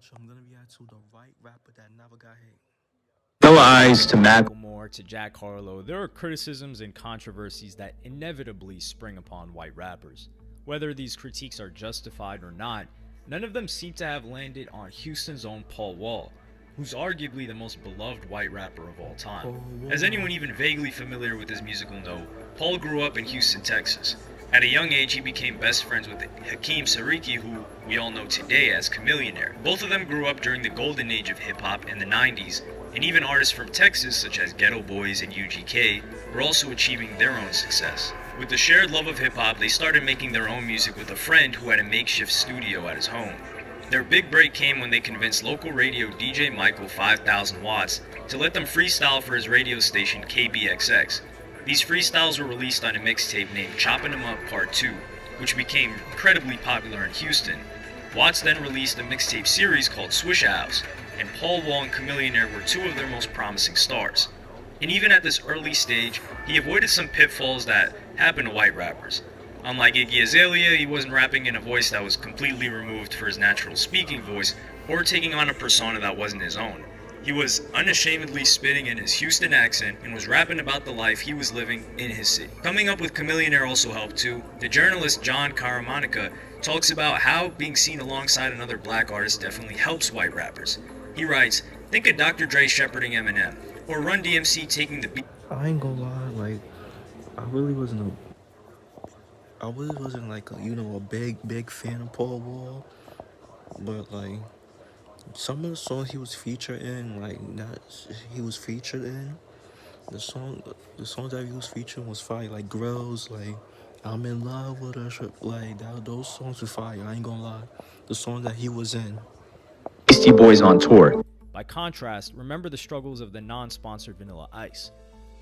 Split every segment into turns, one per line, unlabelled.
WavyOcho. I'm gonna react to the white rapper that never got hate.
No eyes to
Moore to Jack Harlow, there are criticisms and controversies that inevitably spring upon white rappers. Whether these critiques are justified or not, none of them seem to have landed on Houston's own Paul Wall, who's arguably the most beloved white rapper of all time. As anyone even vaguely familiar with his musical know, Paul grew up in Houston, Texas. At a young age, he became best friends with Hakeem Sariki, who we all know today as Chamillionaire. Both of them grew up during the golden age of hip-hop in the 90s, and even artists from Texas, such as Ghetto Boys and UGK, were also achieving their own success. With the shared love of hip-hop, they started making their own music with a friend who had a makeshift studio at his home. Their big break came when they convinced local radio DJ Michael 5000 Watts to let them freestyle for his radio station KBXX. These freestyles were released on a mixtape named Choppin' 'Em Up Part 2, which became incredibly popular in Houston. Watts then released a mixtape series called Swishahouse, and Paul Wall and Chamillionaire were two of their most promising stars. And even at this early stage, he avoided some pitfalls that happen to white rappers. Unlike Iggy Azalea, he wasn't rapping in a voice that was completely removed for his natural speaking voice or taking on a persona that wasn't his own. He was unashamedly spitting in his Houston accent and was rapping about the life he was living in his city. Coming up with Chamillionaire also helped too. The journalist John Caramanica talks about how being seen alongside another black artist definitely helps white rappers. He writes, "Think of Dr. Dre shepherding Eminem, or Run DMC taking the beat."
I ain't gonna lie, like I really wasn't like a big fan of Paul Wall, but like some of the songs he was featured in, the songs that he was featuring was fire, like Grills, like I'm in love with her, like that. Those songs were fire. I ain't gonna lie. The song that he was in.
Beastie Boys on tour.
By contrast, remember the struggles of the non-sponsored Vanilla Ice.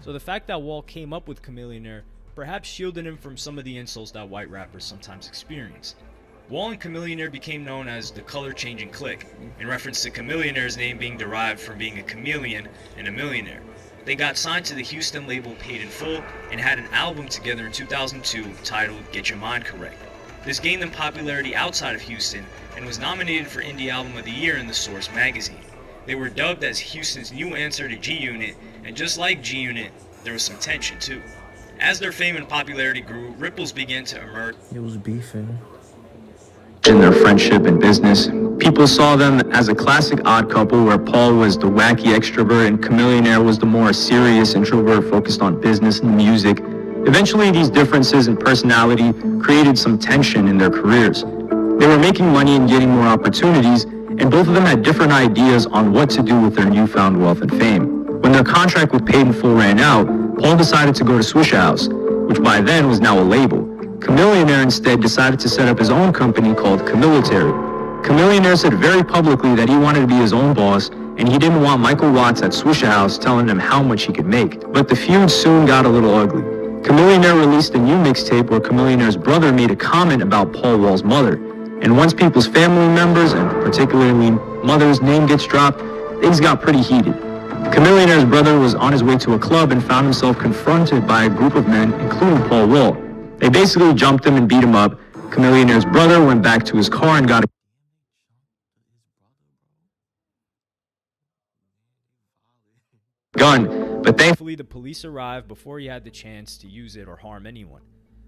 So the fact that Wall came up with Chamillionaire perhaps shielded him from some of the insults that white rappers sometimes experience. Wall and Chamillionaire became known as the color-changing clique, in reference to Chamillionaire's name being derived from being a chameleon and a millionaire. They got signed to the Houston label Paid in Full and had an album together in 2002 titled Get Your Mind Correct. This gained them popularity outside of Houston and was nominated for Indie Album of the Year in the Source magazine. They were dubbed as Houston's new answer to G-Unit, and just like G-Unit, there was some tension too. As their fame and popularity grew, ripples began to emerge.
It was beefing.
In their friendship and business, people saw them as a classic odd couple where Paul was the wacky extrovert and Chamillionaire was the more serious introvert focused on business and music. Eventually, these differences in personality created some tension in their careers. They were making money and getting more opportunities, and both of them had different ideas on what to do with their newfound wealth and fame. When their contract with Paid in Full ran out, Paul decided to go to Swishahouse, which by then was now a label. Chamillionaire instead decided to set up his own company called Chamilitary. Chamillionaire said very publicly that he wanted to be his own boss, and he didn't want Michael Watts at Swishahouse telling him how much he could make. But the feud soon got a little ugly. Chamillionaire released a new mixtape where Chamillionaire's brother made a comment about Paul Wall's mother. And once people's family members, and particularly mother's name gets dropped, things got pretty heated. Chamillionaire's brother was on his way to a club and found himself confronted by a group of men, including Paul Wall. They basically jumped him and beat him up. Chamillionaire's brother went back to his car and got a gun, but
thankfully the police arrived before he had the chance to use it or harm anyone.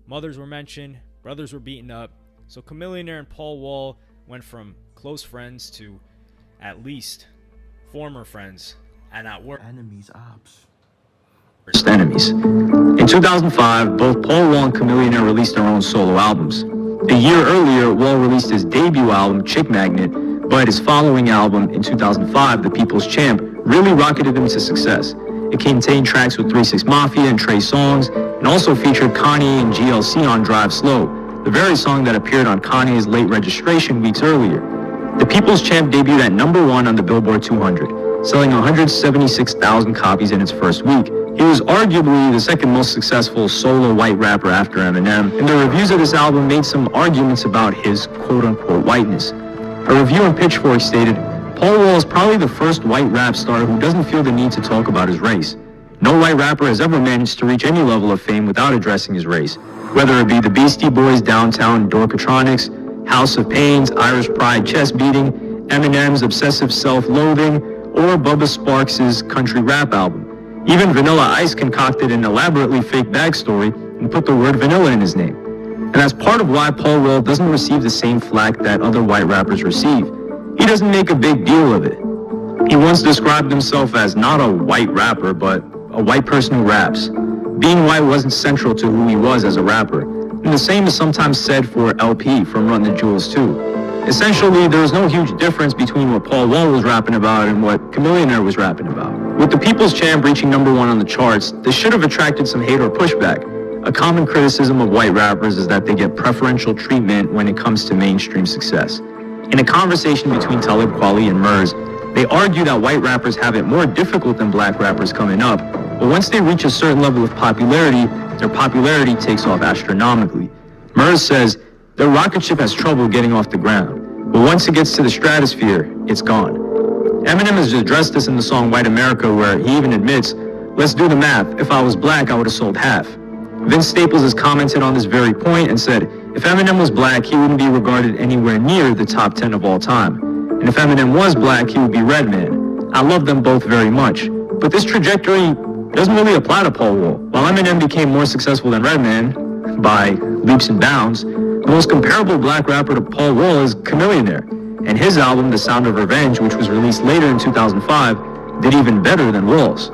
Mothers were mentioned, brothers were beaten up, so Chamillionaire and Paul Wall went from close friends to at least former friends, and at worst
Enemies, ops.
enemies. In 2005, both Paul Wall and Chamillionaire released their own solo albums. A year earlier, Wall released his debut album, Chick Magnet, but his following album in 2005, The People's Champ, really rocketed him to success. It contained tracks with 3 6 Mafia and Trey Songz, and also featured Kanye and GLC on Drive Slow, the very song that appeared on Kanye's Late Registration weeks earlier. The People's Champ debuted at #1 on the Billboard 200, selling 176,000 copies in its first week. He was arguably the second most successful solo white rapper after Eminem, and the reviews of this album made some arguments about his quote-unquote whiteness. A review in Pitchfork stated, "Paul Wall is probably the first white rap star who doesn't feel the need to talk about his race. No white rapper has ever managed to reach any level of fame without addressing his race, whether it be the Beastie Boys, Downtown, Dorkatronics, House of Pains, Irish Pride, Chest Beating, Eminem's Obsessive Self-Loathing, or Bubba Sparxx's country rap album. Even Vanilla Ice concocted an elaborately fake backstory and put the word vanilla in his name. And that's part of why Paul Wall doesn't receive the same flack that other white rappers receive. He doesn't make a big deal of it. He once described himself as not a white rapper, but a white person who raps. Being white wasn't central to who he was as a rapper, and the same is sometimes said for LP from Run the Jewels too. Essentially, there was no huge difference between what Paul Wall was rapping about and what Chamillionaire was rapping about. With the People's Champ reaching #1 on the charts, this should have attracted some hate or pushback. A common criticism of white rappers is that they get preferential treatment when it comes to mainstream success. In a conversation between Talib Kweli and Murs, they argue that white rappers have it more difficult than black rappers coming up, but once they reach a certain level of popularity, their popularity takes off astronomically. Murs says, their rocket ship has trouble getting off the ground, but once it gets to the stratosphere, it's gone. Eminem has addressed this in the song White America, where he even admits, let's do the math, if I was black, I would have sold half. Vince Staples has commented on this very point and said, if Eminem was black, he wouldn't be regarded anywhere near the top 10 of all time. And if Eminem was black, he would be Redman. I love them both very much. But this trajectory doesn't really apply to Paul Wall. While Eminem became more successful than Redman, by leaps and bounds, the most comparable black rapper to Paul Wall is Chamillionaire. And his album, The Sound of Revenge, which was released later in 2005, did even better than Wall's.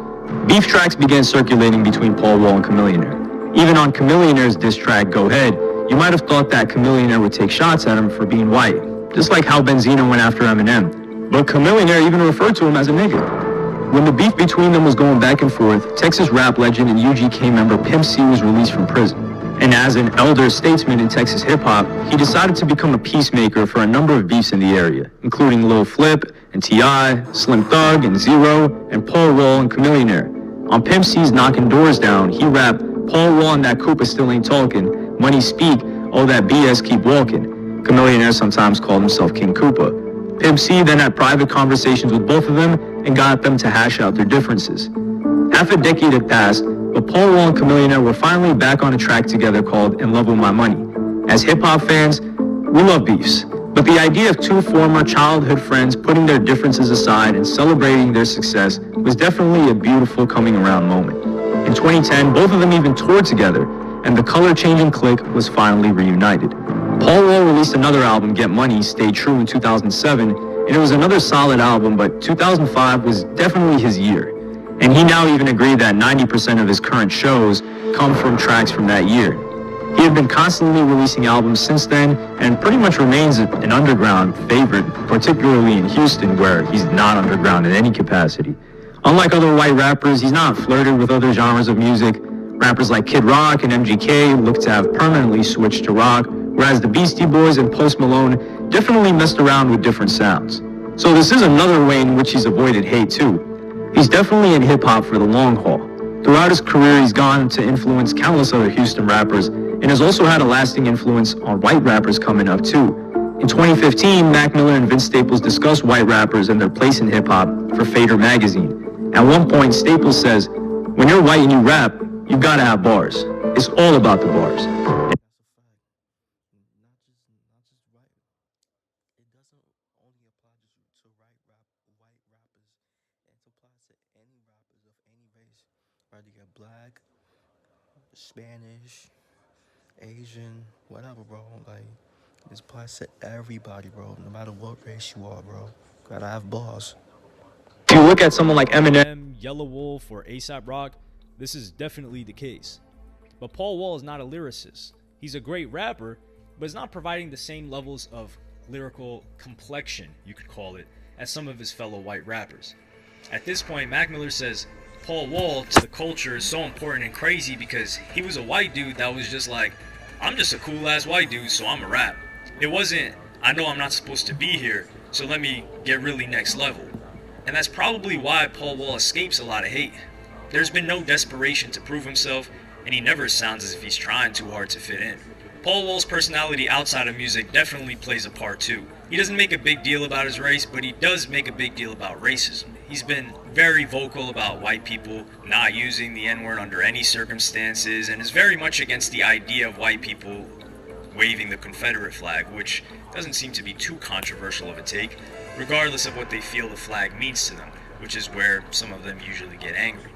Beef tracks began circulating between Paul Wall and Chamillionaire. Even on Chamillionaire's diss track, Go Ahead, you might have thought that Chamillionaire would take shots at him for being white, just like how Benzino went after Eminem. But Chamillionaire even referred to him as a nigga. When the beef between them was going back and forth, Texas rap legend and UGK member Pimp C was released from prison. And as an elder statesman in Texas hip-hop, he decided to become a peacemaker for a number of beefs in the area, including Lil Flip and T.I., Slim Thug and Zero, and Paul Wall and Chamillionaire. On Pimp C's Knocking Doors Down, he rapped, Paul Wall and that Koopa still ain't talking. When he speak, all that BS keep walking. Chamillionaire sometimes called himself King Koopa. Pimp C then had private conversations with both of them and got them to hash out their differences. Half a decade had passed, but Paul Wall and Chamillionaire were finally back on a track together called In Love With My Money. As hip-hop fans, we love beefs, but the idea of two former childhood friends putting their differences aside and celebrating their success was definitely a beautiful coming around moment. In 2010, both of them even toured together, and the color-changing clique was finally reunited. Paul Wall released another album, Get Money, Stay True, in 2007, and it was another solid album, but 2005 was definitely his year. And he now even agreed that 90% of his current shows come from tracks from that year. He had been constantly releasing albums since then, and pretty much remains an underground favorite, particularly in Houston, where he's not underground in any capacity. Unlike other white rappers, he's not flirted with other genres of music. Rappers like Kid Rock and MGK look to have permanently switched to rock, whereas the Beastie Boys and Post Malone definitely messed around with different sounds. So this is another way in which he's avoided hate too. He's definitely in hip-hop for the long haul. Throughout his career, he's gone to influence countless other Houston rappers, and has also had a lasting influence on white rappers coming up too. In 2015, Mac Miller and Vince Staples discussed white rappers and their place in hip-hop for Fader magazine. At one point, Staples says, when you're white and you rap, you gotta have bars. It's all about the bars.
That's a fact. Not just white. It doesn't only apply just to white rappers. It applies to any rappers of any race. Whether you're black, Spanish, Asian, whatever, bro. Like, this applies to everybody, bro. No matter what race you are, bro. Gotta have bars.
If you look at someone like Eminem,
Yellow Wolf, or A$AP Rock, this is definitely the case. But Paul Wall is not a lyricist. He's a great rapper, but is not providing the same levels of lyrical complexion, you could call it, as some of his fellow white rappers. At this point, Mac Miller says Paul Wall to the culture is so important and crazy because he was a white dude that was just like, I'm just a cool ass white dude, so I'm a rap. It wasn't, I know I'm not supposed to be here, so let me get really next level. And that's probably why Paul Wall escapes a lot of hate. There's been no desperation to prove himself, and he never sounds as if he's trying too hard to fit in. Paul Wall's personality outside of music definitely plays a part too. He doesn't make a big deal about his race, but he does make a big deal about racism. He's been very vocal about white people not using the N-word under any circumstances, and is very much against the idea of white people waving the Confederate flag, which doesn't seem to be too controversial of a take, regardless of what they feel the flag means to them, which is where some of them usually get angry.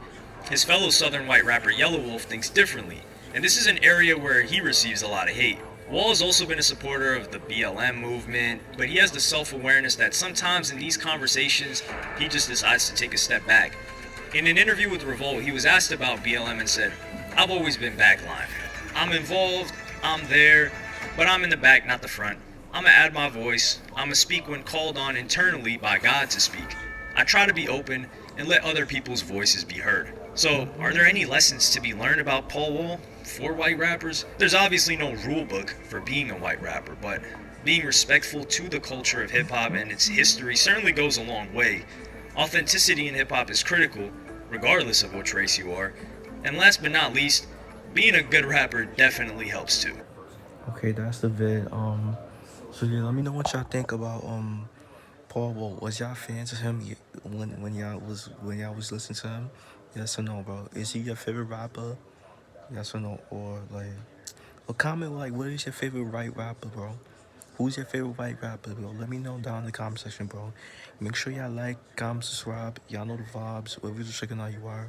His fellow Southern white rapper Yelawolf thinks differently, and this is an area where he receives a lot of hate. Wall has also been a supporter of the BLM movement, but he has the self-awareness that sometimes in these conversations, he just decides to take a step back. In an interview with Revolt, he was asked about BLM and said, "I've always been backline. I'm involved, I'm there, but I'm in the back, not the front. I'ma add my voice, I'ma speak when called on internally by God to speak. I try to be open and let other people's voices be heard." So, are there any lessons to be learned about Paul Wall for white rappers? There's obviously no rule book for being a white rapper, but being respectful to the culture of hip-hop and its history certainly goes a long way. Authenticity in hip-hop is critical, regardless of which race you are. And last but not least, being a good rapper definitely helps too.
Okay, that's the vid. So yeah, let me know what y'all think about Paul Wall. Was y'all fans of him when y'all was listening to him? Yes or no, bro? Is he your favorite rapper? Yes or no? Or like, a comment like, what is your favorite white rapper, bro? Who's your favorite white rapper, bro? Let me know down in the comment section, bro. Make sure y'all like, comment, subscribe. Y'all know the vibes. Wherever you're checking out, you are.